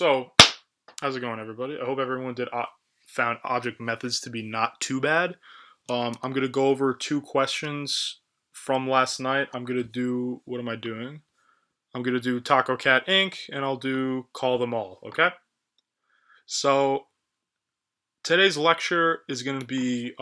So, how's it going, everybody? I hope everyone found object methods to be not too bad. I'm gonna go over two questions from last night. I'm gonna do what am I doing? I'm gonna do Taco Cat Inc. and I'll do Call Them All. Okay. So today's lecture is gonna be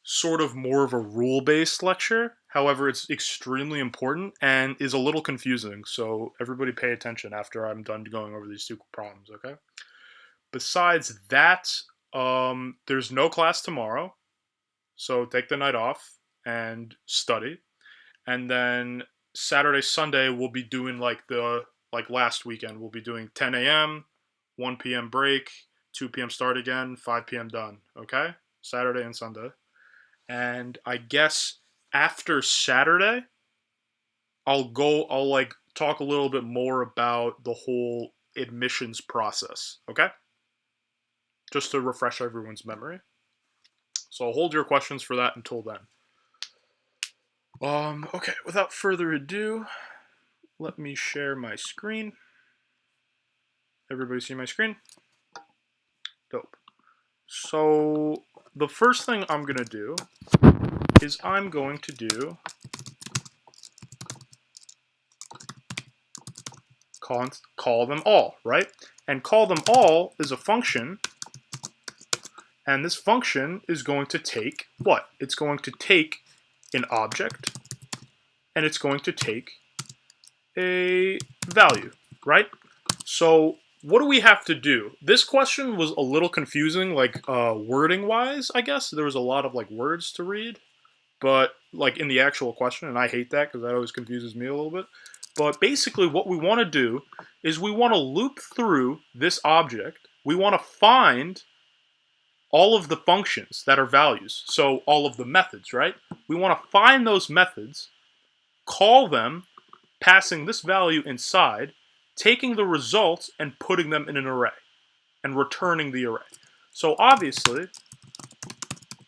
sort of more of a rule-based lecture. However, it's extremely important and is a little confusing. So everybody pay attention after I'm done going over these two problems. Okay. Besides that, there's no class tomorrow, so take the night off and study. And then Saturday, Sunday, we'll be doing like last weekend. We'll be doing 10 a.m., 1 p.m. break, 2 p.m. start again, 5 p.m. done. Okay, Saturday and Sunday. And I guess after Saturday, I'll like talk a little bit more about the whole admissions process. Okay, just to refresh everyone's memory. So I'll hold your questions for that until then. Okay, without further ado, let me share my screen. Everybody see my screen? Dope. So the first thing I'm gonna do is I'm going to do call them all, right? And call them all is a function, and this function is going to take what? It's going to take an object, and it's going to take a value, right? So what do we have to do? This question was a little confusing, like wording wise, I guess. There was a lot of like words to read, but like in the actual question, and I hate that because that always confuses me a little bit. But basically what we want to do is we want to loop through this object. We want to find all of the functions that are values. So all of the methods, right? We want to find those methods, call them, passing this value inside, taking the results and putting them in an array, and returning the array. So obviously,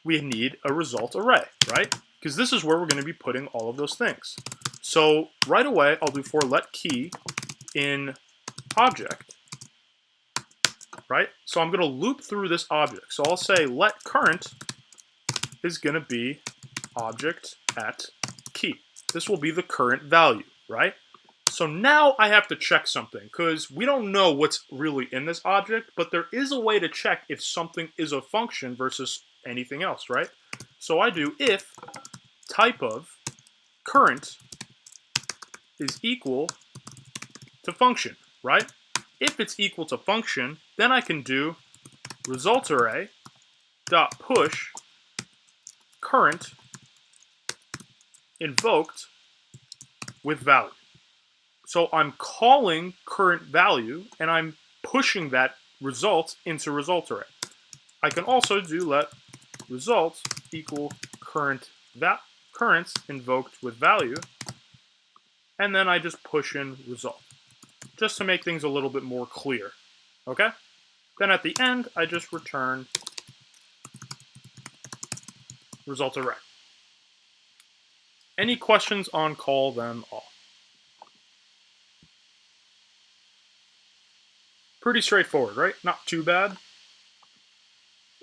we need a result array, right? Because this is where we're going to be putting all of those things. So right away, I'll do for let key in object, right? So I'm going to loop through this object. So I'll say let current is going to be object at key. This will be the current value, right? So now I have to check something because we don't know what's really in this object, but there is a way to check if something is a function versus anything else, right? So I do if type of current is equal to function, right? If it's equal to function, then I can do result array dot push current invoked with value. So I'm calling current value and I'm pushing that result into result array. I can also do let result equal current invoked with value, and then I just push in result, just to make things a little bit more clear. Okay? Then at the end, I just return result array. Any questions on call them all? Pretty straightforward, right? Not too bad.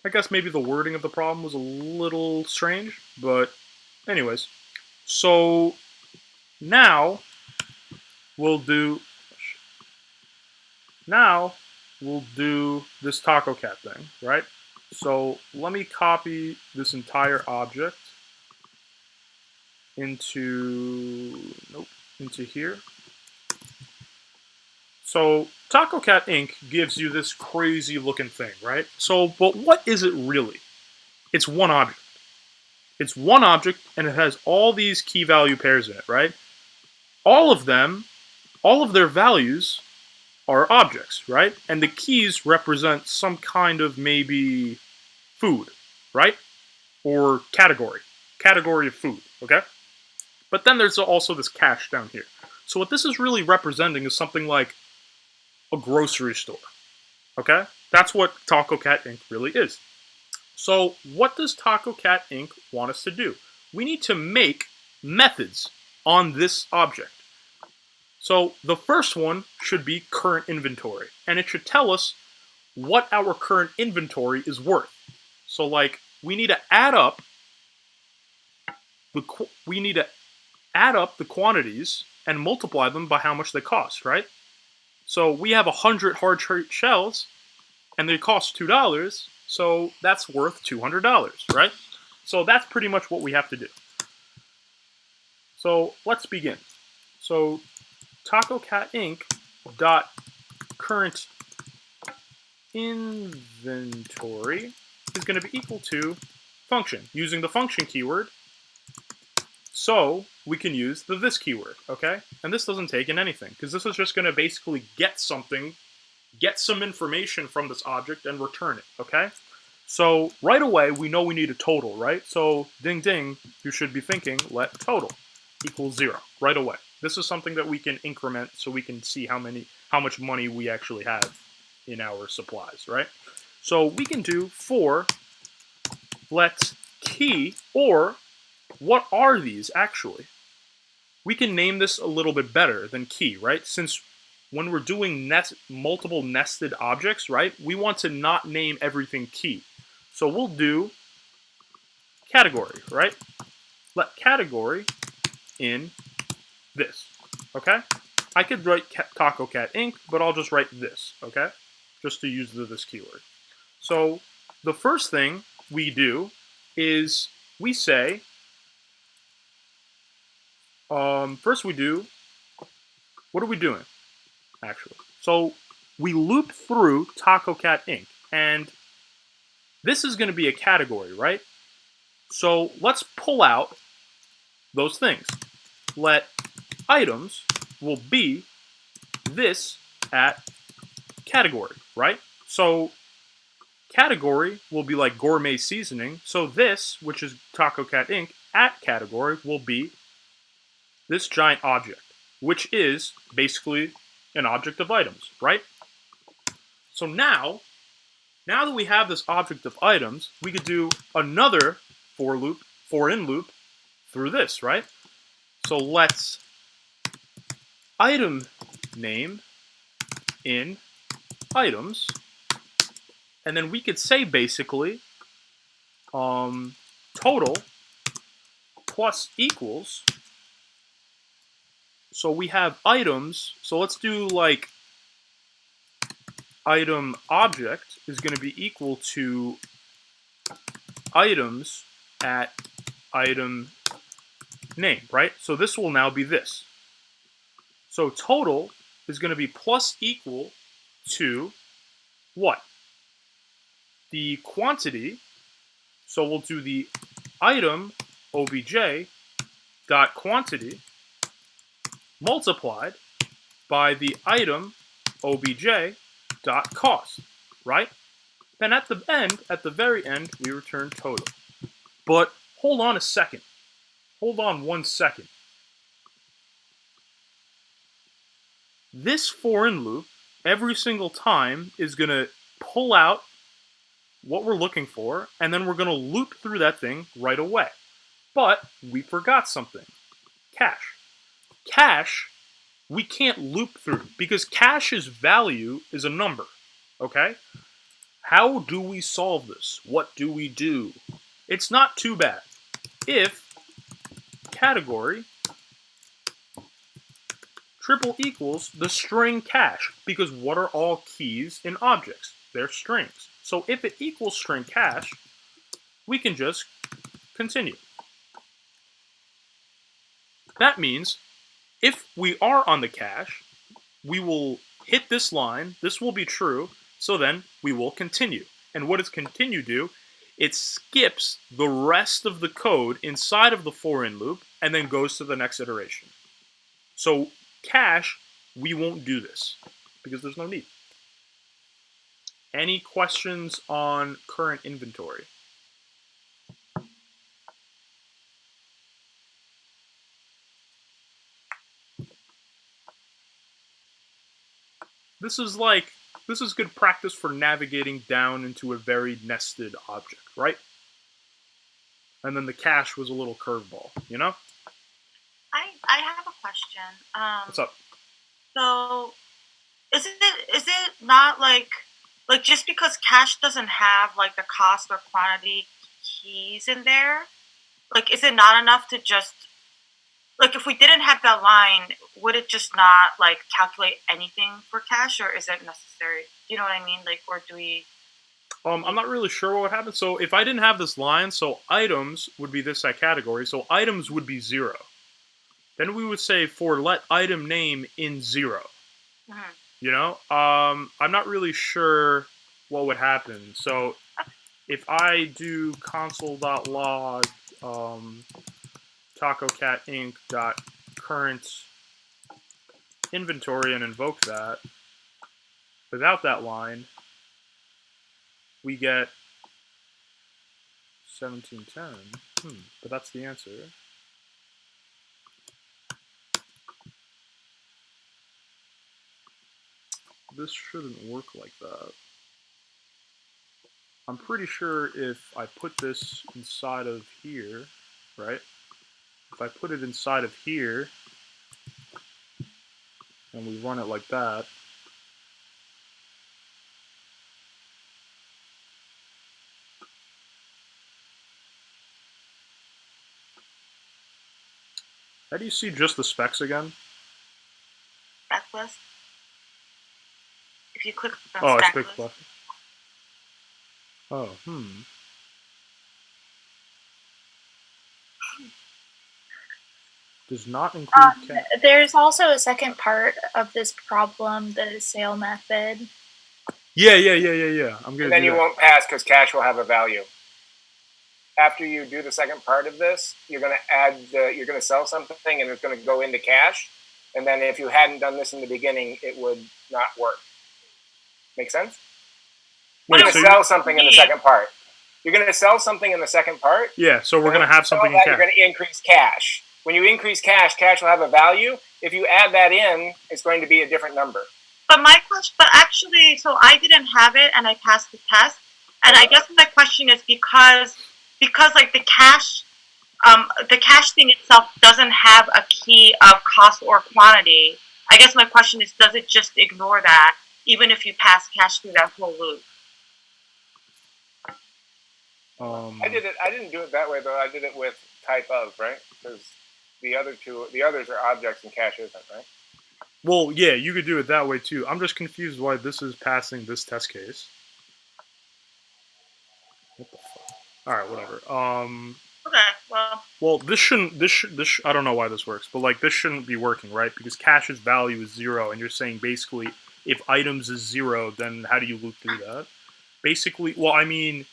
I guess maybe the wording of the problem was a little strange, but anyways. So now we'll do this taco cat thing, right? So let me copy this entire object into here. So Taco Cat Inc. gives you this crazy looking thing, right? So, but what is it really? It's one object. It's one object, and it has all these key value pairs in it, right? All of their values are objects, right? And the keys represent some kind of maybe food, right? Or category of food, okay? But then there's also this cache down here. So what this is really representing is something like a grocery store, okay? That's what Taco Cat Inc. really is. So what does Taco Cat Inc. want us to do? We need to make methods on this object. So the first one should be current inventory, and it should tell us what our current inventory is worth. So like we need to add up the quantities and multiply them by how much they cost, right? So we have 100 hard trait shells, and they cost $2, so that's worth $200, right? So that's pretty much what we have to do. So let's begin. So Taco Cat Inc. dot current inventory is going to be equal to function using the function keyword. So we can use the this keyword, okay? And this doesn't take in anything because this is just going to basically get some information from this object and return it, okay? So right away we know we need a total, right? So ding ding, you should be thinking let total equals 0 right away. This is something that we can increment so we can see how much money we actually have in our supplies, right? So we can do for let key, or what are these actually? We can name this a little bit better than key, right? Since when we're doing multiple nested objects, right, we want to not name everything key. So we'll do category, right? Let category in this, okay? I could write Taco Cat Inc., but I'll just write this, okay? Just to use this keyword. So the first thing we do is we say, first we do, what are we doing, actually? So we loop through Taco Cat Inc., and this is going to be a category, right? So let's pull out those things. Let items will be this at category, right? So category will be like gourmet seasoning. So this, which is Taco Cat Inc., at category will be this giant object, which is basically an object of items, right? So now that we have this object of items, we could do another for in loop through this, right? So let's item name in items, and then we could say basically total plus equals. So we have items. So let's do like item object is going to be equal to items at item name, right? So this will now be this. So total is going to be plus equal to what? The quantity. So we'll do the item obj dot quantity multiplied by the item obj dot cost, right? Then at the very end, we return total. But hold on a second. Hold on 1 second. This for in loop, every single time, is going to pull out what we're looking for, and then we're going to loop through that thing right away. But we forgot something. Cache. Cache, we can't loop through, because cache's value is a number, okay? How do we solve this? What do we do? It's not too bad. If category triple equals the string cache, because what are all keys in objects? They're strings. So if it equals string cache, we can just continue. That means if we are on the cache, we will hit this line, this will be true, so then we will continue. And what does continue do? It skips the rest of the code inside of the for in loop and then goes to the next iteration. So cache, we won't do this because there's no need. Any questions on current inventory? This is good practice for navigating down into a very nested object, right? And then the cache was a little curveball, you know? I have a question. What's up? So is it not like just because cache doesn't have like the cost or quantity keys in there, like is it not enough to just like if we didn't have that line, would it just not like calculate anything for cache, or is it necessary? Do you know what I mean? Like, or do we I'm need? not really sure what would happen. So if I didn't have this line, so items would be this category. So items would be 0. Then we would say for let item name in 0. Mhm. You know, I'm not really sure what would happen. So if I do console.log tacocat inc dot current inventory and invoke that, without that line, we get 1710. But that's the answer. This shouldn't work like that. I'm pretty sure if I put this inside of here, right? If I put it inside of here, and we run it like that, how do you see just the specs again? Spec list? If you click on Oh, it's spec big list. plus. Oh, Does not include cat. There's also a second part of this problem, the sale method. Yeah. I'm gonna And then do you that. won't pass because cache will have a value. After you do the second part of this, you're going to add you're going to sell something and it's going to go into cache. And then if you hadn't done this in the beginning, it would not work. Make sense? You're Wait, going so to sell something in the second part. You're going to sell something in the second part. yeah, so we're and gonna have something in You're cache. going to increase cache. When you increase cache, cache will have a value. If you add that in, it's going to be a different number. But my question, but actually, so I didn't have it and I passed the test. And I guess my question is because like the cache thing itself doesn't have a key of cost or quantity. I guess my question is, does it just ignore that even if you pass cache through that whole loop? I didn't do it that way though. I did it with type of, right? Because the others are objects and cache isn't, right? Well, yeah, you could do it that way too. I'm just confused why this is passing this test case. What the fuck? All right, whatever. Okay, well. Well, this shouldn't. I don't know why this works, but like this shouldn't be working, right? Because cache's value is 0, and you're saying basically if items is 0, then how do you loop through that? Basically, well, I mean,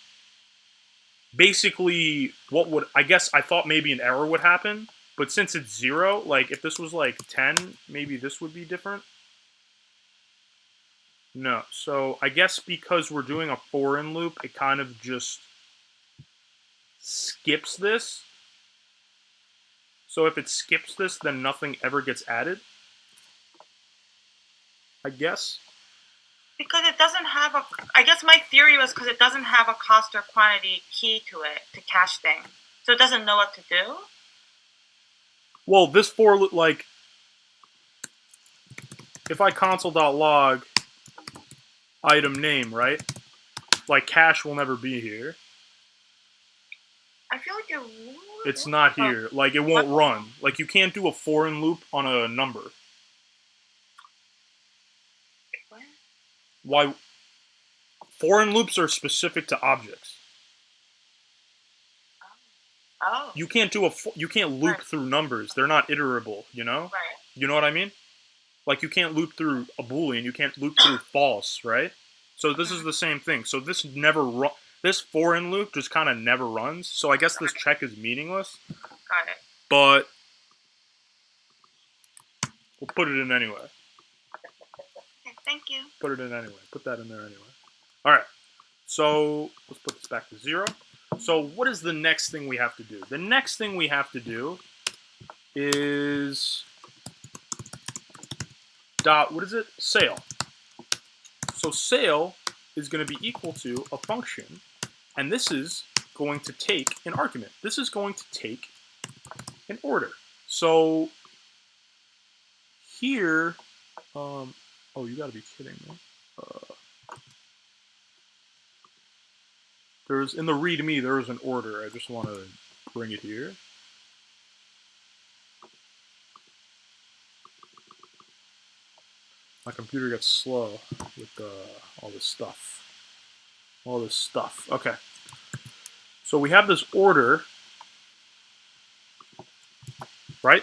basically, what would I guess I thought maybe an error would happen, but since it's 0, like if this was like 10, maybe this would be different. No, so I guess because we're doing a for-in loop, it kind of just skips this. So if it skips this, then nothing ever gets added. I guess. Because it doesn't have a, I guess my theory was because it doesn't have a cost or quantity key to it, to cache thing. So it doesn't know what to do? Well, this for loop, like, if I console.log item name, right? Like, cache will never be here. I feel like it would. It's not here. Like, it won't run. Like, you can't do a for-in loop on a number. What? Why? For-in loops are specific to objects. Oh. You can't loop through numbers. They're not iterable, you know? Right. You know what I mean? Like, you can't loop through a Boolean. You can't loop through false, right? So this is the same thing. So this this for-in loop just kind of never runs. So I guess this check is meaningless. Got it. But we'll put it in anyway. Okay, thank you. Put it in anyway. Put that in there anyway. All right. So let's put this back to 0. So what is the next thing we have to do? The next thing we have to do is sale. So sale is going to be equal to a function, and this is going to take an argument. This is going to take an order. So here Oh, you gotta be kidding me. There's in the README there is an order. I just want to bring it here. My computer gets slow with all this stuff. All this stuff. Okay. So we have this order, right?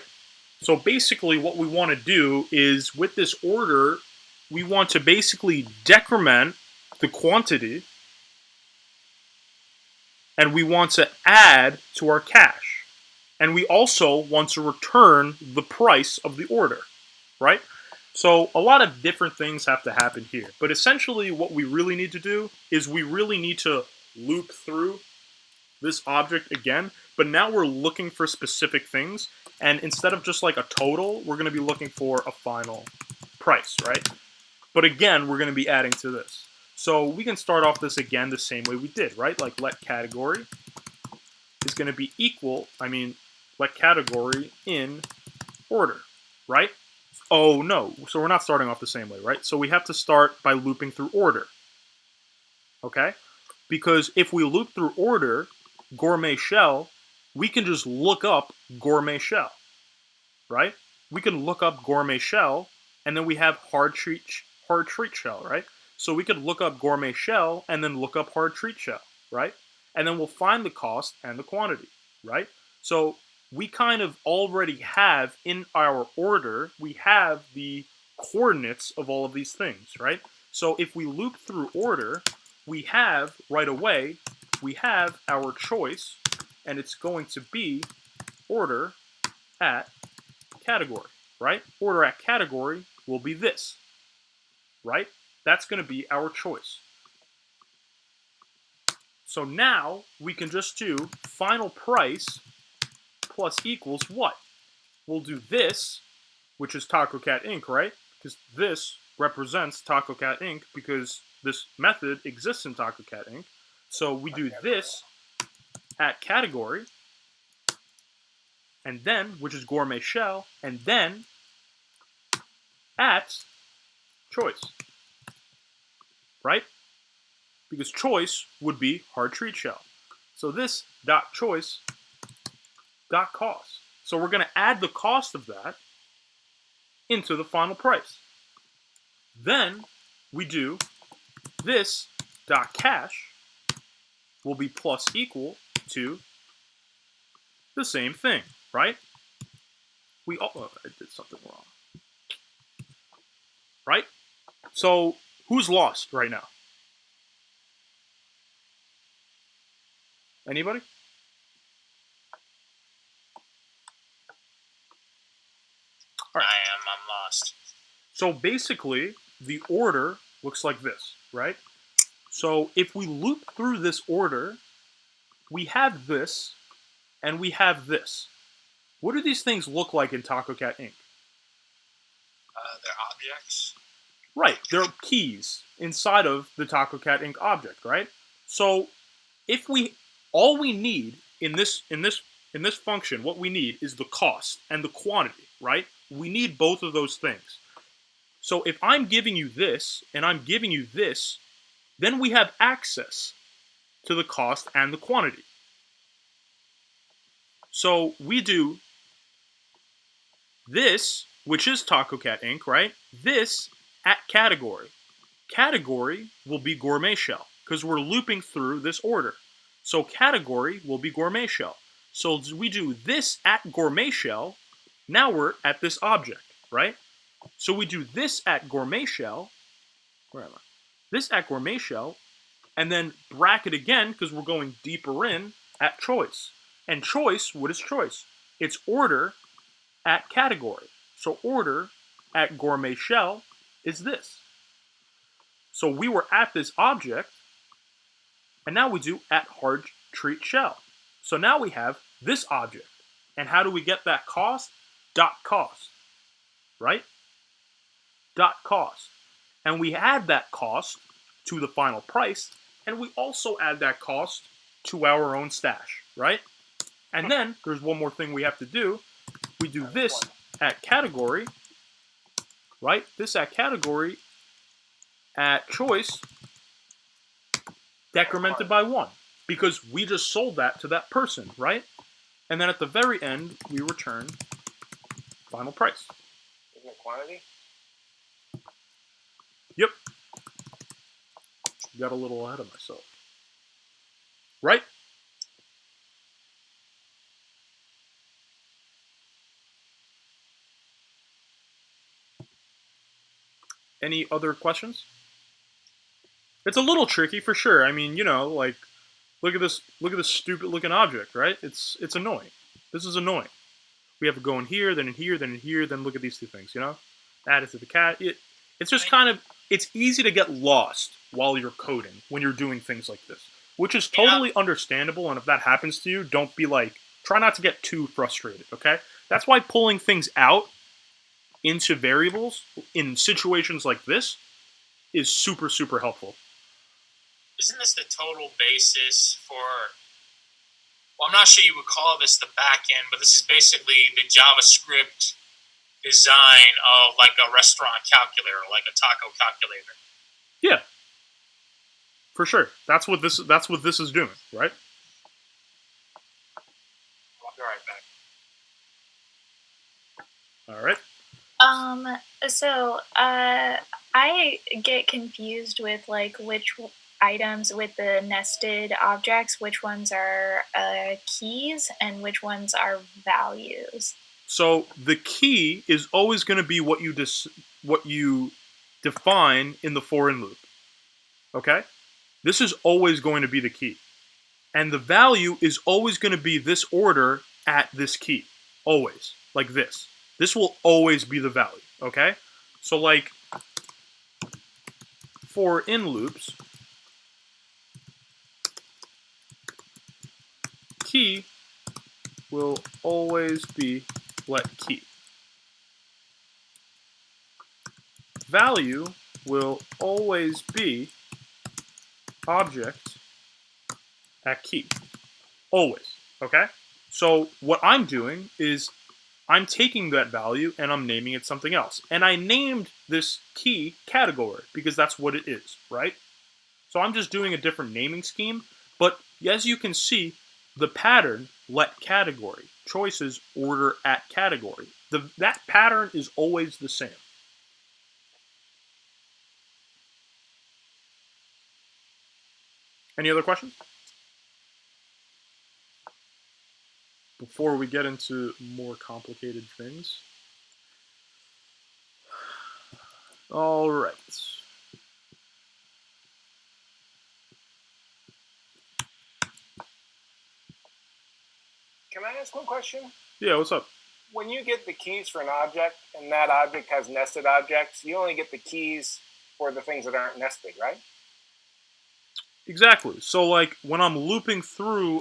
So basically what we want to do is with this order, we want to basically decrement the quantity and we want to add to our cache. And we also want to return the price of the order, right? So a lot of different things have to happen here. But essentially what we really need to do is we really need to loop through this object again, but now we're looking for specific things. And instead of just like a total, we're going to be looking for a final price, right? But again, we're going to be adding to this. So we can start off this again the same way we did, right? Like let category is going to be equal, let category in order, right? Oh no, so we're not starting off the same way, right? So we have to start by looping through order, okay? Because if we loop through order, gourmet shell, we can just look up gourmet shell, right? We can look up gourmet shell, and then we have hard treat shell, right? So we could look up gourmet shell and then look up hard treat shell, right? And then we'll find the cost and the quantity, right? So we kind of already have in our order, we have the coordinates of all of these things, right? So if we loop through order, we have right away, we have our choice, and it's going to be order at category, right? Order at category will be this, right? That's going to be our choice. So now we can just do final price plus equals what? We'll do this, which is Taco Cat Inc., right? Because this represents Taco Cat Inc. because this method exists in Taco Cat Inc. So we do this at category, and then, which is gourmet shell, and then at choice, right? Because choice would be hard treat shell. So this dot choice dot cost. So we're going to add the cost of that into the final price. Then we do this dot cache will be plus equal to the same thing, right? I did something wrong. Right? So who's lost right now? Anybody? All right. I'm lost. So basically, the order looks like this, right? So if we loop through this order, we have this, and we have this. What do these things look like in Taco Cat Inc.? They're objects. Right, they're keys inside of the Taco Cat Inc. object, right? So if all we need in this function, what we need is the cost and the quantity, right? We need both of those things. So if I'm giving you this and I'm giving you this, then we have access to the cost and the quantity. So we do this, which is Taco Cat Inc., right? This at category. Category will be gourmet shell because we're looping through this order. So category will be gourmet shell. So we do this at gourmet shell. Now we're at this object, right? So we do this at gourmet shell. Where am I? This at gourmet shell, and then bracket again because we're going deeper in at choice. And choice, what is choice? It's order at category. So order at gourmet shell is this. So we were at this object, and now we do at hard treat shell. So now we have this object. And how do we get that cost? Dot cost, right? Dot cost. And we add that cost to the final price, and we also add that cost to our own stash, right? And then there's one more thing we have to do. We do this at category, right? This at category at choice decremented by 1 because we just sold that to that person, right? And then at the very end, we return final price. Isn't it quantity? Yep. Got a little ahead of myself. Right? Any other questions? It's a little tricky for sure. I mean, like look at this stupid looking object, right? It's annoying. This is annoying. We have to go in here, then in here, then in here, then look at these two things, Add it to the cat. It's just kind of it's easy to get lost while you're coding when you're doing things like this, which is totally understandable. And if that happens to you, don't be like, try not to get too frustrated, okay? That's why pulling things out into variables in situations like this is super, super helpful. Isn't this the total basis for, well, I'm not sure you would call this the back end, but this is basically the JavaScript design of like a restaurant calculator, like a taco calculator. Yeah. For sure. That's what this is doing, right? I'll be right back. All right. So I get confused with like which items with the nested objects, which ones are keys and which ones are values. So the key is always going to be what you define in the for in loop. Okay? This is always going to be the key. And the value is always going to be this order at this key. Always. Like this. This will always be the value. Okay? So like for in loops, key will always be let key. Value will always be object at key. Always. Okay? So what I'm doing is I'm taking that value and I'm naming it something else. And I named this key category because that's what it is, right? So I'm just doing a different naming scheme. But as you can see, the pattern let category. Choices order at category. That pattern is always the same. Any other questions? Before we get into more complicated things. All right. Can I ask one question? Yeah, what's up? When you get the keys for an object and that object has nested objects, you only get the keys for the things that aren't nested, right? Exactly. So like when I'm looping through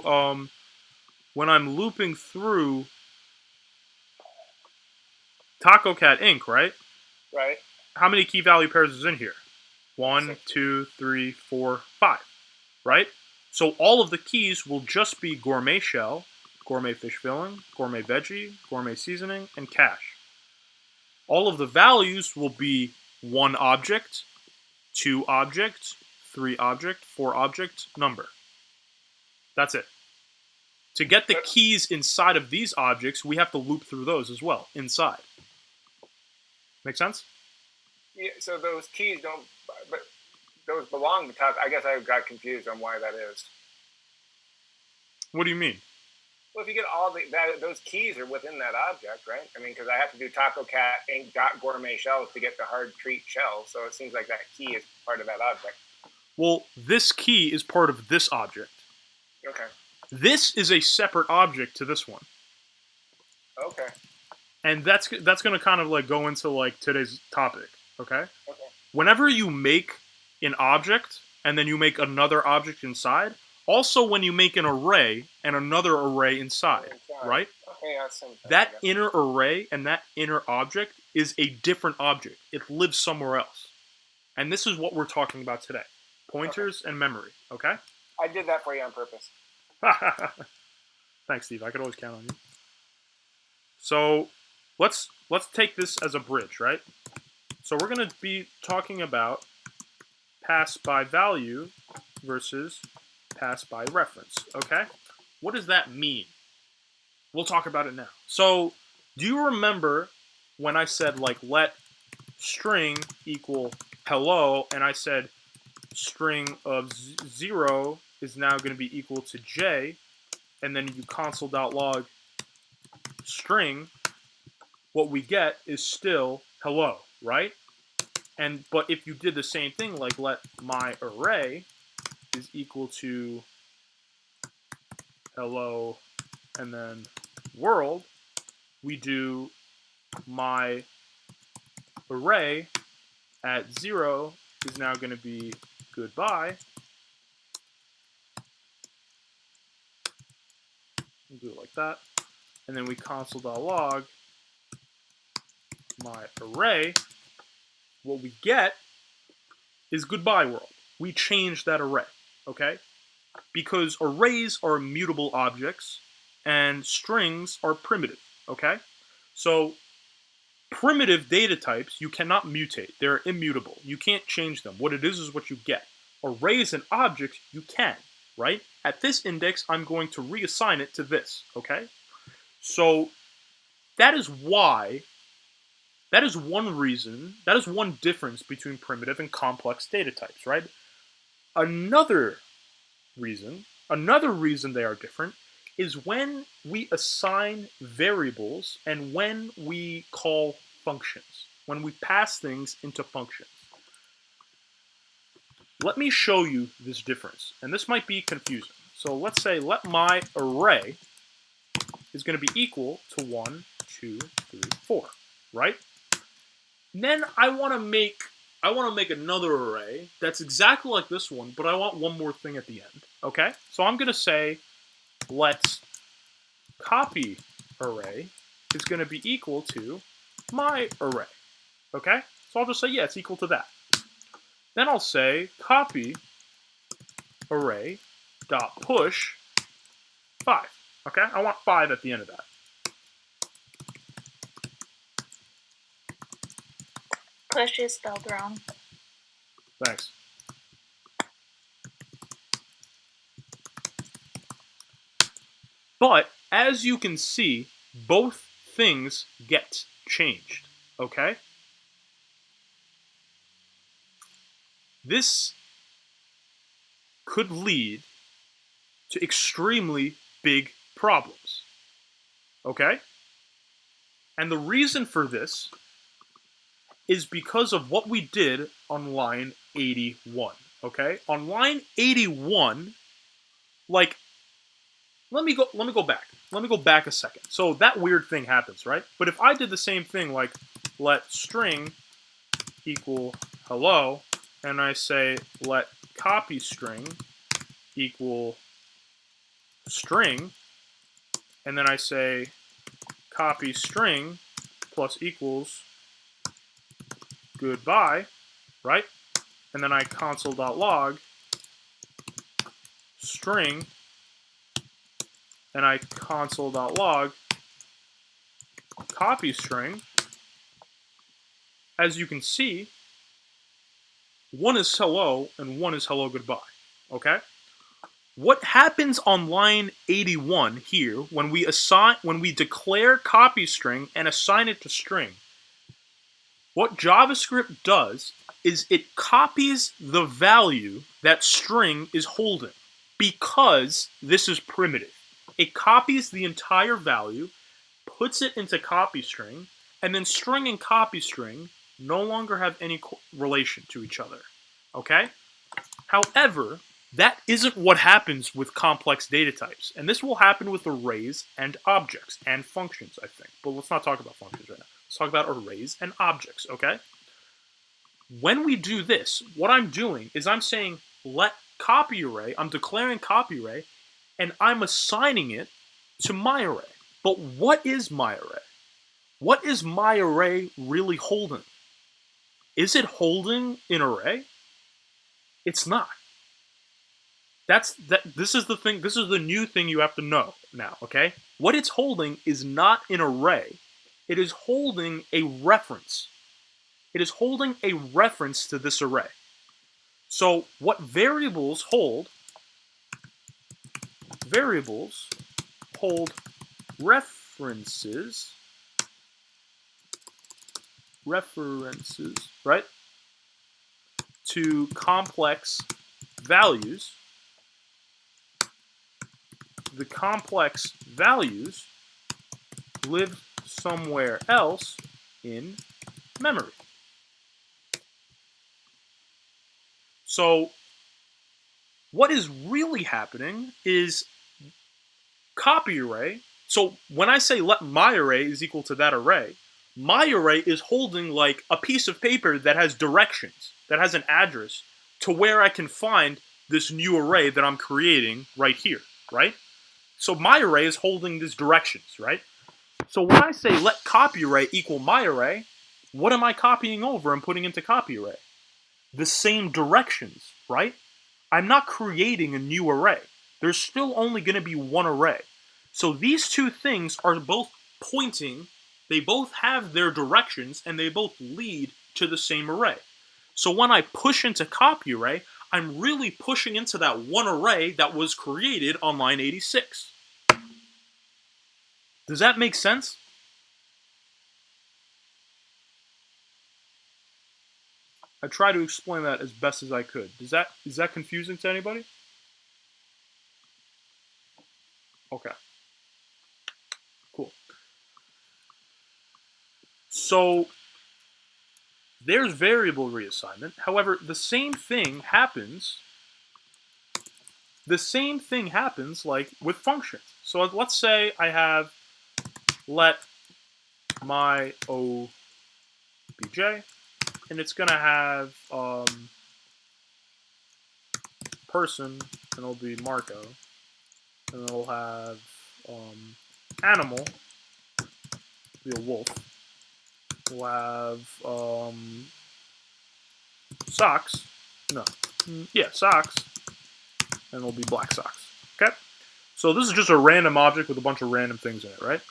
Taco Cat Inc., right? Right. How many key value pairs is in here? 1, 6. 2, 3, 4, 5. Right? So all of the keys will just be gourmet shell, gourmet fish filling, gourmet veggie, gourmet seasoning, and cache. All of the values will be 1 object, 2 object, 3 object, 4 object, number. That's it. To get the keys inside of these objects, we have to loop through those as well, inside. Make sense? Yeah, so those keys don't, but those belong to Taco. I guess I got confused on why that is. What do you mean? Well, if you get all those keys are within that object, right? I mean, because I have to do Taco Cat Inc. Gourmet shells to get the hard treat shell, so it seems like that key is part of that object. Well, this key is part of this object. Okay. This is a separate object to this one. Okay. And that's going to kind of like go into like today's topic, okay? Okay. Whenever you make an object and then you make another object inside, also when you make an array and another array inside, right? Okay, that's something. That inner array and that inner object is a different object. It lives somewhere else. And this is what we're talking about today. Pointers and memory, okay? I did that for you on purpose. Thanks, Steve. I could always count on you. So let's take this as a bridge, right? So we're going to be talking about pass by value versus pass by reference, okay? What does that mean? We'll talk about it now. So do you remember when I said like let string equal hello, and I said string of 0 is now going to be equal to j, and then you console.log string, what we get is still hello, right? But if you did the same thing, like let my array is equal to hello and then world, we do my array at 0 is now going to be goodbye. We'll do it like that. And then we console.log my array. What we get is goodbye world. We change that array, okay? Because arrays are immutable objects and strings are primitive, okay? So primitive data types you cannot mutate. They're immutable. You can't change them. What it is what you get. Arrays and objects you can, right? At this index, I'm going to reassign it to this, okay? So that is why, that is one reason, that is one difference between primitive and complex data types, right? Another reason they are different is when we assign variables and when we call functions, when we pass things into functions. Let me show you this difference, and this might be confusing. So let's say let my array is going to be equal to 1, 2, 3, 4, right? And then I want to make another array that's exactly like this one, but I want one more thing at the end, okay? So I'm going to say let's copy array is going to be equal to my array, okay? So I'll just say, yeah, it's equal to that. Then I'll say copy array dot push 5, okay? I want 5 at the end of that. Push is spelled wrong. Thanks. But as you can see, both things get changed, okay? This could lead to extremely big problems, okay? And the reason for this is because of what we did on line 81, okay? On line 81, like, let me go back. Let me go back a second. So that weird thing happens, right? But if I did the same thing, like let string equal hello, and I say let copy string equal string, and then I say copy string plus equals goodbye, right? And then I console.log string, and I console.log copy string. As you can see, one is hello and one is hello goodbye, okay? What happens on line 81 here when we declare copy string and assign it to string? What JavaScript does is it copies the value that string is holding because this is primitive. It copies the entire value, puts it into copy string, and then string and copy string no longer have any relation to each other, okay? However, that isn't what happens with complex data types, and this will happen with arrays and objects and functions, I think. But let's not talk about functions right now. Let's talk about arrays and objects, okay? When we do this, what I'm doing is I'm saying let copy array, I'm declaring copy array, and I'm assigning it to my array. But what is my array? What is my array really holding? Is it holding an array? It's not. This is the thing, this is the new thing you have to know now, okay? What it's holding is not an array. It is holding a reference. It is holding a reference to this array. So what variables hold references, right, to complex values. The complex values live somewhere else in memory. So what is really happening is copy array. So when I say let my array is equal to that array, my array is holding like a piece of paper that has directions, that has an address to where I can find this new array that I'm creating right here, right? So my array is holding these directions, right? So when I say let copy array equal my array, what am I copying over and putting into copy array? The same directions, right? I'm not creating a new array. There's still only going to be one array. So these two things are both pointing, they both have their directions, and they both lead to the same array. So when I push into copy array, I'm really pushing into that one array that was created on line 86. Does that make sense? I try to explain that as best as I could. Is that confusing to anybody? Okay. Cool. So there's variable reassignment. However, the same thing happens like with functions. So let's say I have let my obj, and it's going to have person, and it'll be Marco, and it'll have animal, be a wolf. We'll have socks. No. Yeah, socks. And it'll be black socks. Okay? So this is just a random object with a bunch of random things in it, right?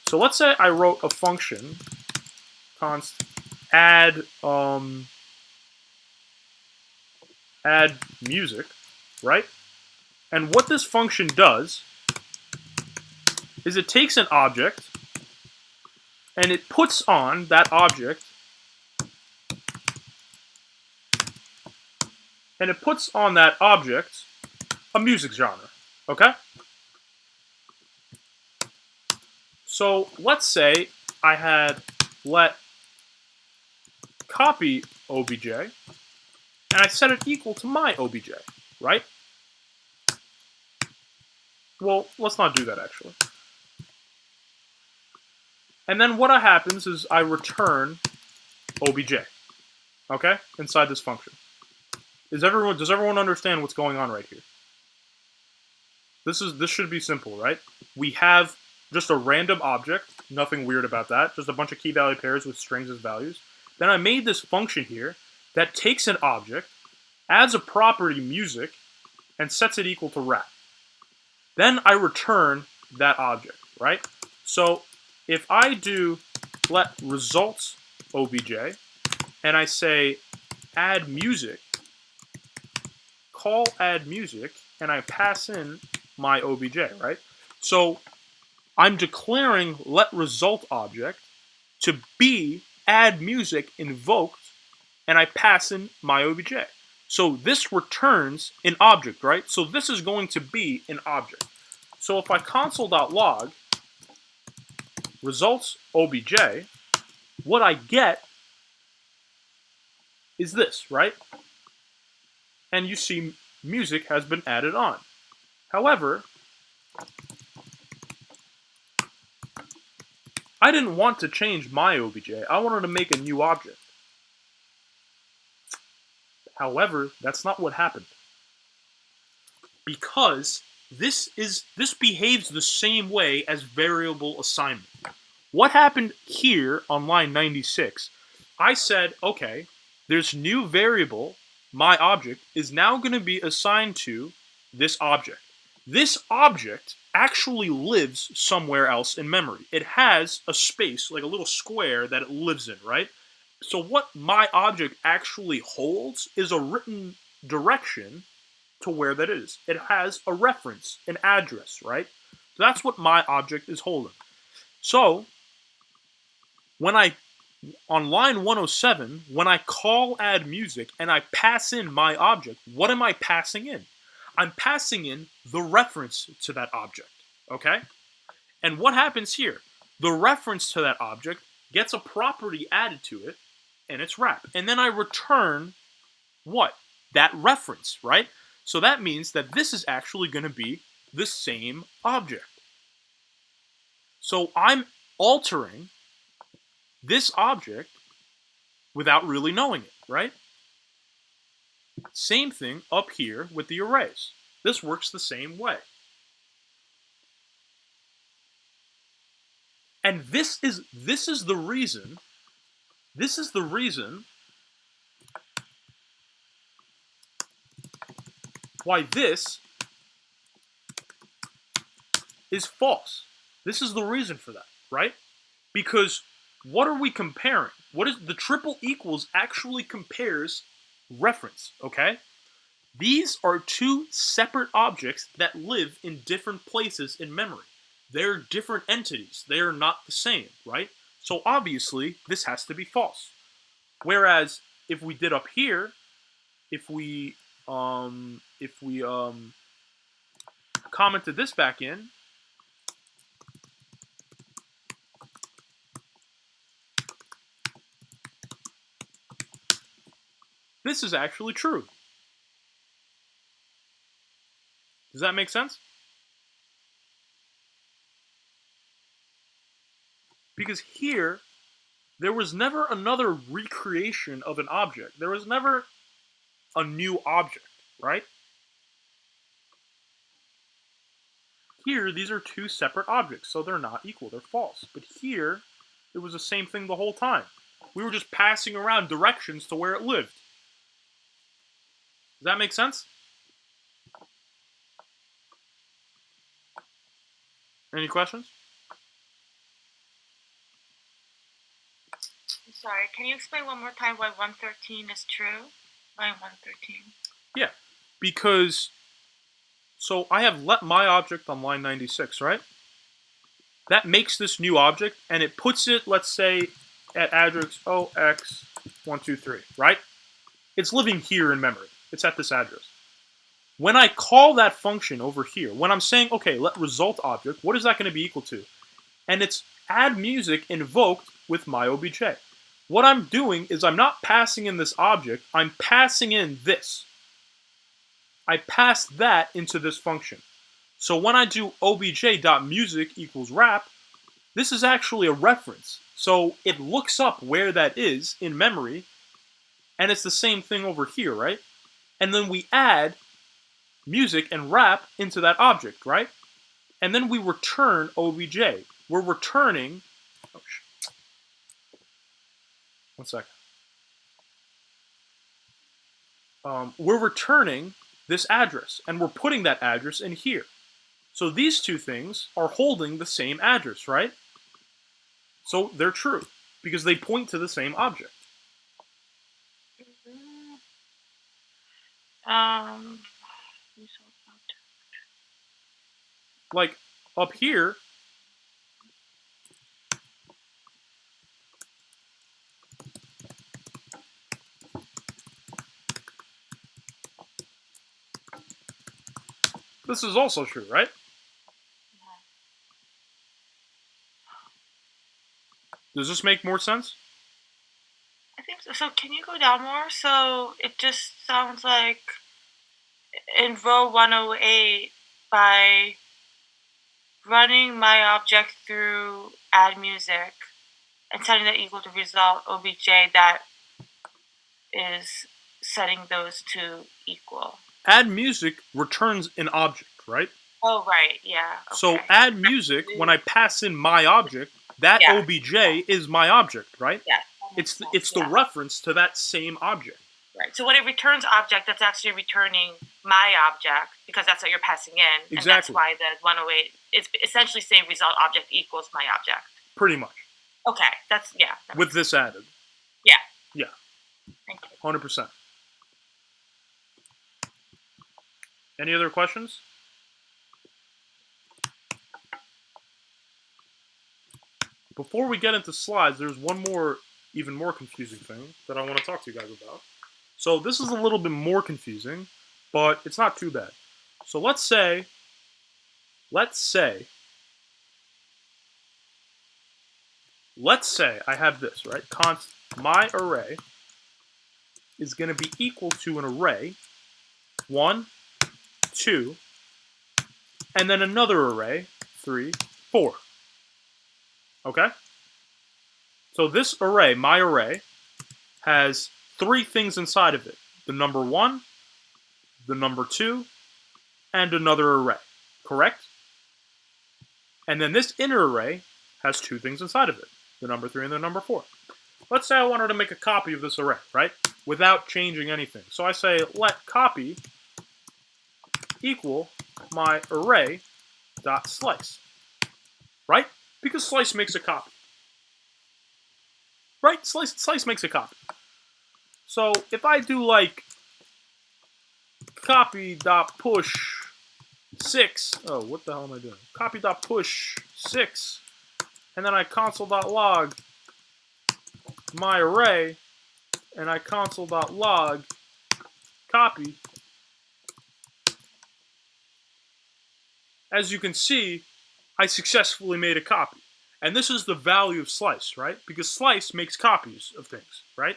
So let's say I wrote a function, const add music, right? And what this function does is it takes an object and it puts on that object, a music genre, okay? So let's say I had let copy obj, and I set it equal to my obj, right? Well, let's not do that actually. And then what happens is I return obj, okay, inside this function. Does everyone understand what's going on right here? This should be simple, right? We have just a random object, nothing weird about that, just a bunch of key value pairs with strings as values. Then I made this function here that takes an object, adds a property music, and sets it equal to rap. Then I return that object, right? So if I do let results obj, and I say add music, call add music, and I pass in my obj, right? So I'm declaring let result object to be add music invoked, and I pass in my obj. So this returns an object, right? So this is going to be an object. So if I console.log results obj, what I get is this, right? And you see music has been added on. However, I didn't want to change my obj. I wanted to make a new object. However, that's not what happened. Because this behaves the same way as variable assignment. What happened here on line 96? I said, okay, this new variable, my object, is now going to be assigned to this object. This object actually lives somewhere else in memory. It has a space, like a little square that it lives in, right? So what my object actually holds is a written direction to where that is. It has a reference, an address, right? So that's what my object is holding. So when on line 107, when I call add music and I pass in my object, what am I passing in? I'm passing in the reference to that object, okay? And what happens here? The reference to that object gets a property added to it, and it's wrap. And then I return what? That reference, right? So that means that this is actually going to be the same object. So I'm altering this object without really knowing it, right? Same thing up here with the arrays. This works the same way. And this is the reason why this is false. This is the reason for that, right? Because what are we comparing? What is the triple equals actually compares reference, okay? These are two separate objects that live in different places in memory. They're different entities. They are not the same, right? So obviously, this has to be false. Whereas if we did up here, if we commented this back in, this is actually true. Does that make sense? Because here, there was never another recreation of an object. There was never a new object, right? Here, these are two separate objects, so they're not equal. They're false. But here, it was the same thing the whole time. We were just passing around directions to where it lived. Does that make sense? Any questions? Sorry, can you explain one more time why 113 is true? Line 113. Yeah, because, so I have let my object on line 96, right? That makes this new object, and it puts it, let's say, at address 0x123, right? It's living here in memory. It's at this address. When I call that function over here, when I'm saying, okay, let result object, what is that going to be equal to? And it's add music invoked with my obj. What I'm doing is I'm not passing in this object, I'm passing in this. I pass that into this function. So when I do obj.music equals wrap, this is actually a reference. So it looks up where that is in memory, and it's the same thing over here, right? And then we add music and wrap into that object, right? And then we return obj. We're returning, one second. We're returning this address, and we're putting that address in here. So these two things are holding the same address, right? So they're true, because they point to the same object. Like, up here, this is also true, right? Does this make more sense? I think so. So can you go down more? So it just sounds like in row 108, by running my object through add music and setting that equal to result obj, that is setting those two equal. Add music returns an object, right? Oh, right, yeah. Okay. So add music, when I pass in my object, that obj is my object, right? Yeah. It's the reference to that same object. Right. So when it returns object, that's actually returning my object, because that's what you're passing in. Exactly. And that's why the 108 is essentially saying result object equals my object. Pretty much. Okay. That's, yeah. With this added. Yeah. Yeah. Thank you. 100%. Any other questions? Before we get into slides, there's one more, even more confusing thing that I want to talk to you guys about. So this is a little bit more confusing, but it's not too bad. So let's say I have this, right? My array is going to be equal to an array 1, 2, and then another array 3, 4. Okay? So this array, my array, has 3 things inside of it. The number 1, the number 2, and another array. Correct? And then this inner array has 2 things inside of it. The number 3 and the number 4. Let's say I wanted to make a copy of this array, right? Without changing anything. So I say let copy equal my array dot slice. Right? Because slice makes a copy. Right? Slice makes a copy. So if I do like copy dot push 6, oh, what the hell am I doing? Copy dot push 6, and then I console dot log my array, and I console dot log copy. As you can see, I successfully made a copy. And this is the value of slice, right? Because slice makes copies of things, right?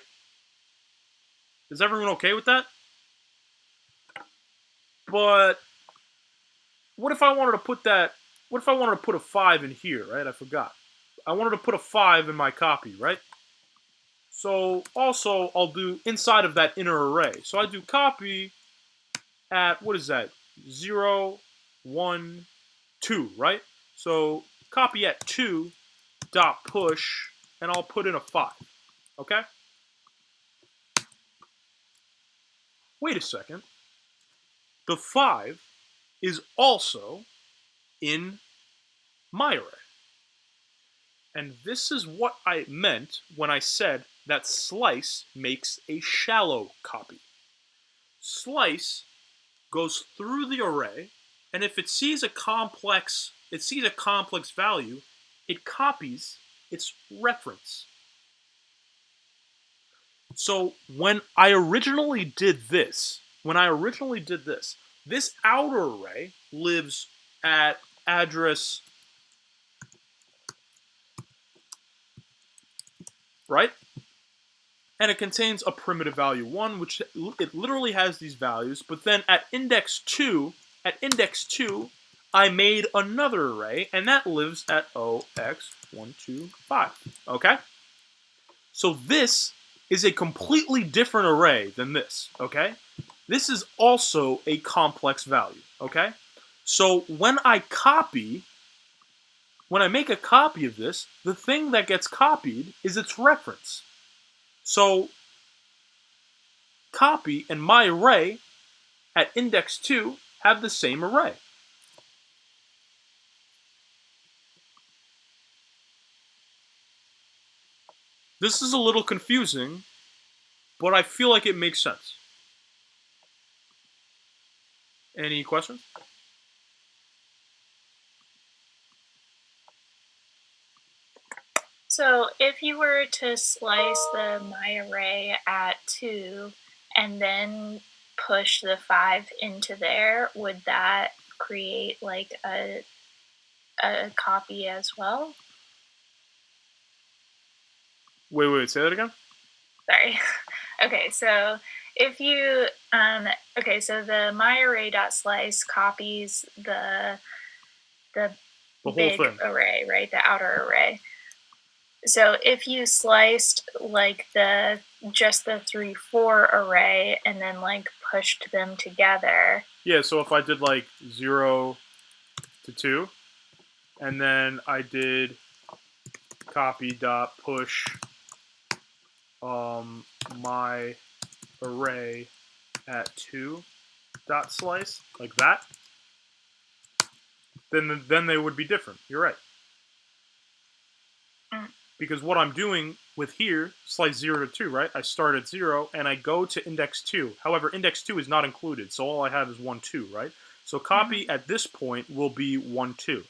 Is everyone okay with that? But what if I wanted to put a 5 in here, right? I forgot. I wanted to put a 5 in my copy, right? So also I'll do inside of that inner array. So I do copy at, what is that? 0, 1, 2, right? So copy at 2 dot push, and I'll put in a 5. Okay? Wait a second. The 5 is also in my array. And this is what I meant when I said that slice makes a shallow copy. Slice goes through the array, and if it sees a complex value, it copies its reference. So when I originally did this, this outer array lives at address, right? And it contains a primitive value 1, which it literally has these values, but then at index 2, I made another array, and that lives at 0x125, okay? So this is a completely different array than this, okay? This is also a complex value, okay? So when I make a copy of this, the thing that gets copied is its reference. So copy and my array at index 2 have the same array. This is a little confusing, but I feel like it makes sense. Any questions? So if you were to slice the my array at 2 and then push the 5 into there, would that create like a copy as well? Wait, say that again? Sorry. Okay, so if you so the myArray.slice copies the whole big thing. array, right? The outer array. So if you sliced like just the 3, 4 array and then like pushed them together. Yeah, so if I did like 0 to 2, and then I did copy dot push my array at 2 dot slice, like that, then they would be different. You're right. Because what I'm doing with here, slice 0 to 2, right? I start at 0 and I go to index 2. However, index 2 is not included, so all I have is 1, 2, right? So copy at this point will be 1, 2.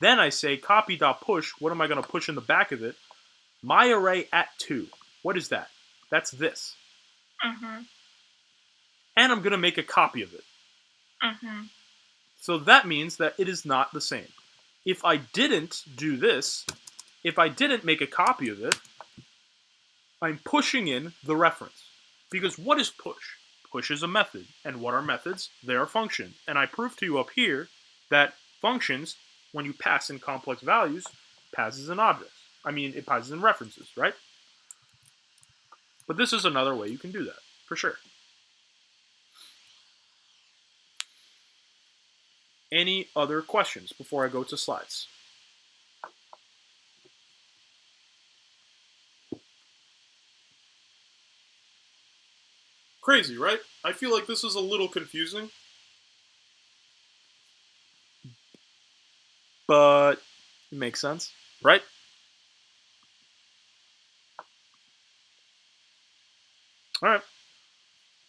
Then I say copy.push. What am I going to push in the back of it? My array at 2. What is that? That's this. Mm-hmm. And I'm going to make a copy of it. Mm-hmm. So that means that it is not the same. If I didn't do this, if I didn't make a copy of it, I'm pushing in the reference. Because what is push? Push is a method. And what are methods? They are functions. And I proved to you up here that functions, when you pass in complex values, passes in objects. I mean, it passes in references, right? But this is another way you can do that, for sure. Any other questions before I go to slides? Crazy, right? I feel like this is a little confusing. But it makes sense, right? All right.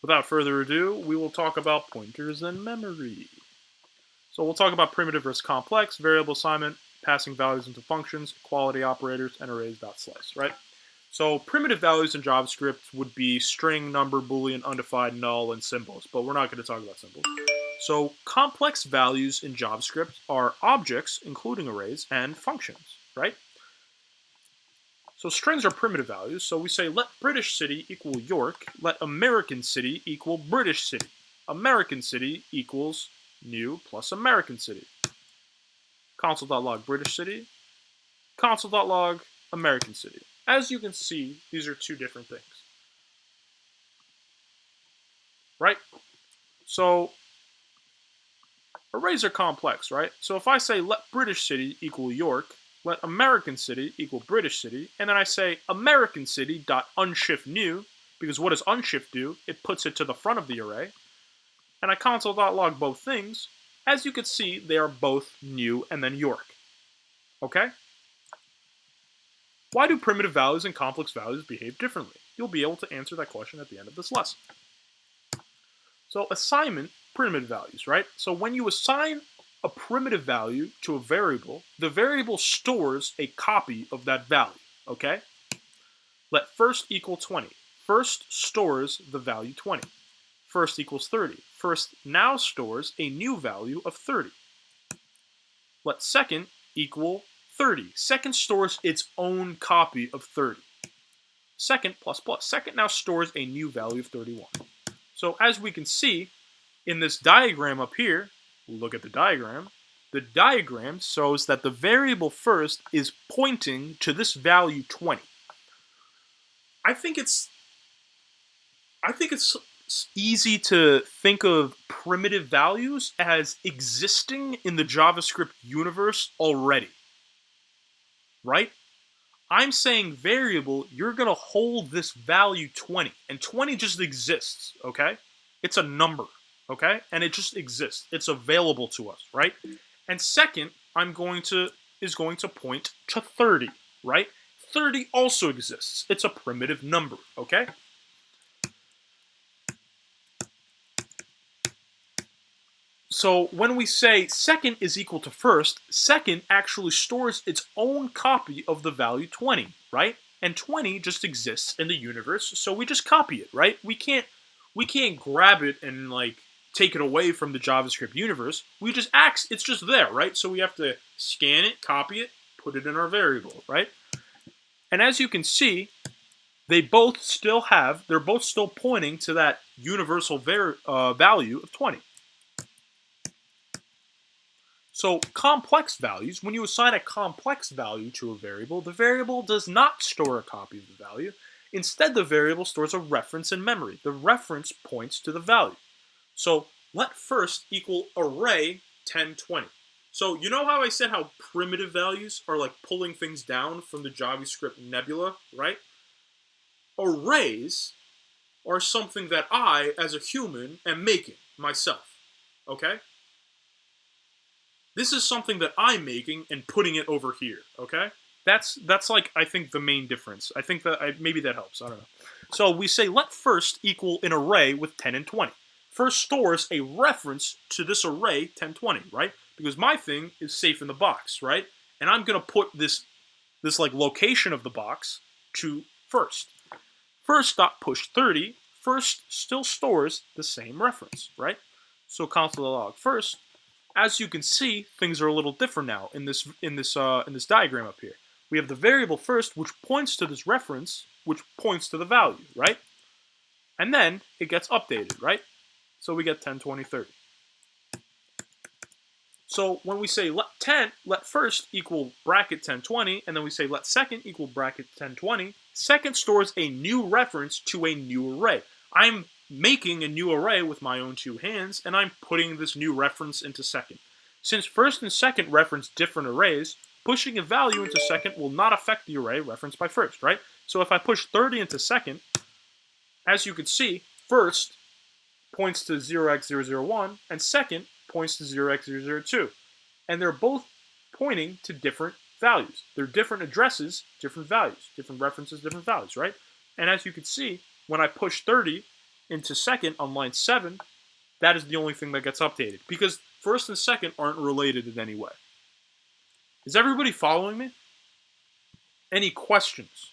Without further ado, we will talk about pointers and memory. So we'll talk about primitive versus complex, variable assignment, passing values into functions, equality operators, and arrays.slice, right? So primitive values in JavaScript would be string, number, boolean, undefined, null, and symbols, but we're not going to talk about symbols. So complex values in JavaScript are objects, including arrays, and functions, right? So strings are primitive values, so we say let British city equal York, let American city equal British city. American city equals new plus American city. Console.log British city, console.log American city. As you can see, these are two different things. Right? So arrays are complex, right? So if I say let British city equal York, let American city equal British city, and then I say American city dot unshift new, because what does unshift do? It puts it to the front of the array. And I console.log both things. As you can see, they are both new and then York. Okay? Why do primitive values and complex values behave differently? You'll be able to answer that question at the end of this lesson. So assignment, primitive values, right? So when you assign a primitive value to a variable, the variable stores a copy of that value, okay? Let first equal 20. First stores the value 20. First equals 30. First now stores a new value of 30. Let second equal 30. Second stores its own copy of 30. Second plus plus. Second now stores a new value of 31. So as we can see in this diagram up here, look at the diagram. The diagram shows that the variable first is pointing to this value 20. I think it's easy to think of primitive values as existing in the JavaScript universe already. Right? I'm saying variable, you're going to hold this value 20, and 20 just exists, okay? It's a number, okay? And it just exists. It's available to us, right? And second, is going to point to 30, right? 30 also exists. It's a primitive number, okay? So when we say second is equal to first, second actually stores its own copy of the value 20, right? And 20 just exists in the universe, so we just copy it, right? We can't grab it and like take it away from the JavaScript universe. It's just there, right? So we have to scan it, copy it, put it in our variable, right? And as you can see, they're both still pointing to that universal value of 20. So complex values, when you assign a complex value to a variable, the variable does not store a copy of the value. Instead, the variable stores a reference in memory. The reference points to the value. So let first equal array 10, 20. So you know how I said how primitive values are like pulling things down from the JavaScript nebula, right? Arrays are something that I, as a human, am making myself, okay? This is something that I'm making and putting it over here, okay? That's like, I think, the main difference. I think that maybe that helps. I don't know. So we say let first equal an array with 10 and 20. First stores a reference to this array 10, 20, right? Because my thing is safe in the box, right? And I'm gonna put this like location of the box to first. First dot push 30. First still stores the same reference, right? So console log first. As you can see, things are a little different now in this diagram up here. We have the variable first, which points to this reference, which points to the value, right? And then it gets updated, right? So we get 10, 20, 30. So when we say let first equal bracket 10, 20, and then we say let second equal bracket 10, 20, second stores a new reference to a new array. I'm making a new array with my own two hands, and I'm putting this new reference into second. Since first and second reference different arrays, pushing a value into second will not affect the array referenced by first, right? So if I push 30 into second, as you can see, first points to 0x001, and second points to 0x002. And they're both pointing to different values. They're different addresses, different values, different references, different values, right? And as you can see, when I push 30 into second on line 7, that is the only thing that gets updated, because first and second aren't related in any way. Is everybody following me? Any questions?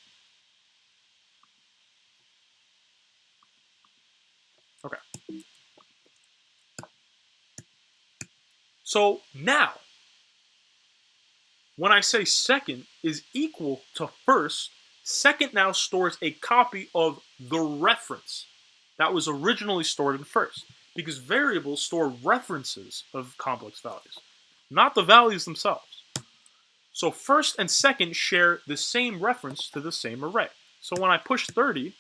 Okay. So now, when I say second is equal to first, second now stores a copy of the reference that was originally stored in first, because variables store references of complex values, not the values themselves. So first and second share the same reference to the same array. So when I push 30,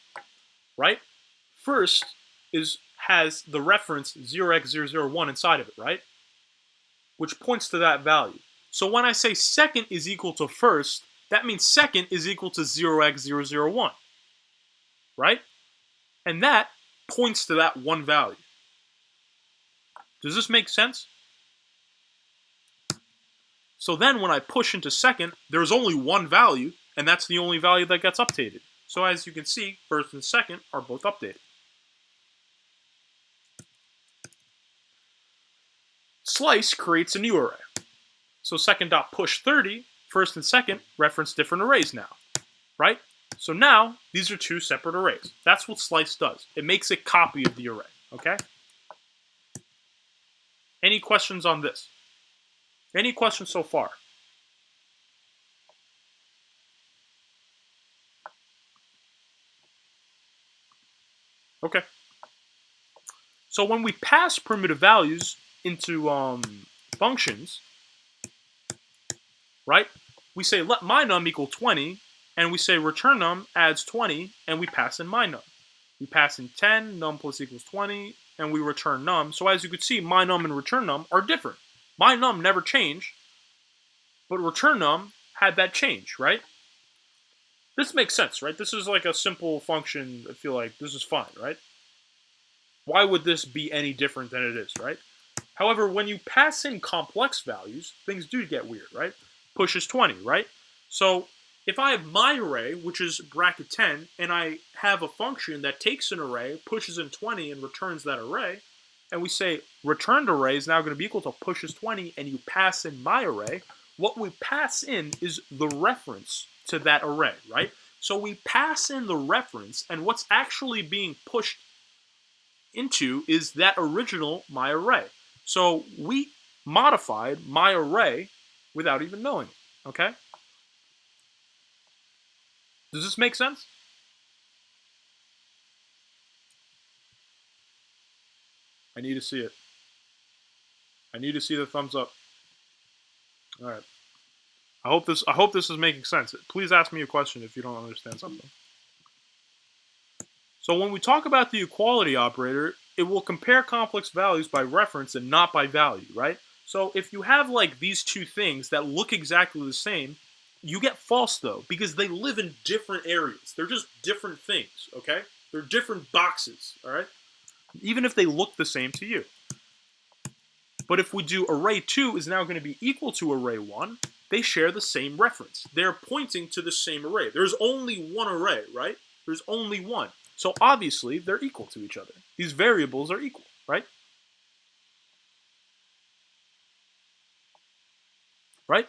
right, first has the reference 0x001 inside of it, right, which points to that value. So when I say second is equal to first, that means second is equal to 0x001, right? And that points to that one value. Does this make sense? So then when I push into second, there's only one value, and that's the only value that gets updated. So as you can see, first and second are both updated. Slice creates a new array. So second dot push 30, first and second reference different arrays now, right? So now these are two separate arrays. That's what slice does. It makes a copy of the array, okay? Any questions on this? Any questions so far? Okay. So when we pass primitive values into functions, right? We say let my num equal 20, and we say return num adds 20, and we pass in my num. We pass in 10, num plus equals 20, and we return num. So as you can see, my num and return num are different. My num never changed, but return num had that change, right? This makes sense, right? This is like a simple function. I feel like this is fine, right? Why would this be any different than it is, right? However, when you pass in complex values, things do get weird, right? Push is 20, right? So if I have my array, which is bracket 10, and I have a function that takes an array, pushes in 20, and returns that array, and we say returned array is now going to be equal to pushes 20, and you pass in my array, what we pass in is the reference to that array, right? So we pass in the reference, and what's actually being pushed into is that original my array. So we modified my array without even knowing it, okay? Does this make sense? I need to see it. I need to see the thumbs up. All right. I hope this is making sense. Please ask me a question if you don't understand something. So when we talk about the equality operator, it will compare complex values by reference and not by value, right? So if you have like these two things that look exactly the same, you get false though, because they live in different areas. They're just different things, okay? They're different boxes, all right? Even if they look the same to you. But if we do array 2 is now going to be equal to array 1, they share the same reference. They're pointing to the same array. There's only one array, right? There's only one. So obviously, they're equal to each other. These variables are equal, right? Right?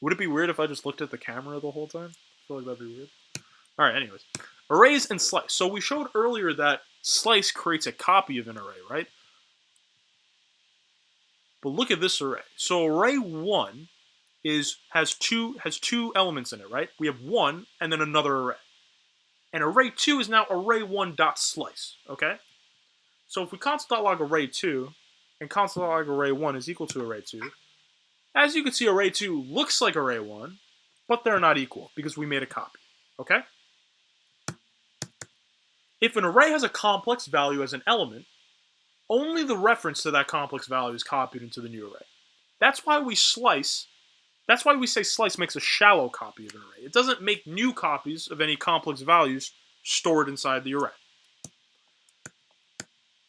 Would it be weird if I just looked at the camera the whole time? I feel like that'd be weird. All right, anyways. Arrays and slice. So we showed earlier that slice creates a copy of an array, right? But look at this array. So array 1 has two elements in it, right? We have 1 and then another array. And array 2 is now array 1 dot slice, okay? So if we console.log array 2 and console.log array 1 is equal to array 2, as you can see, array 2 looks like array 1, but they're not equal because we made a copy, okay? If an array has a complex value as an element, only the reference to that complex value is copied into the new array. That's why we slice. That's why we say slice makes a shallow copy of an array. It doesn't make new copies of any complex values stored inside the array.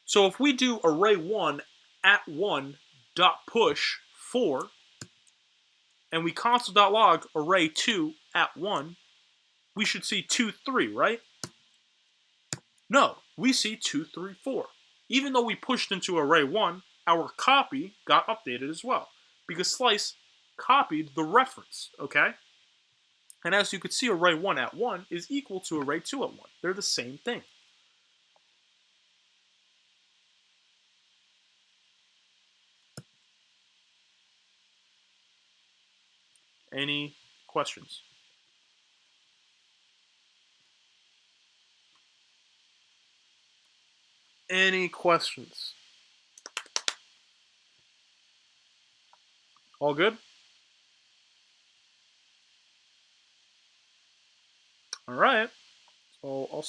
So if we do array 1 at 1 dot push 4, and we console.log array 2 at 1, we should see 2, 3, right? No, we see 2, 3, 4. Even though we pushed into array 1, our copy got updated as well, because slice copied the reference, okay? And as you can see, array 1 at 1 is equal to array 2 at 1. They're the same thing. Any questions? Any questions? All good? All right. So I'll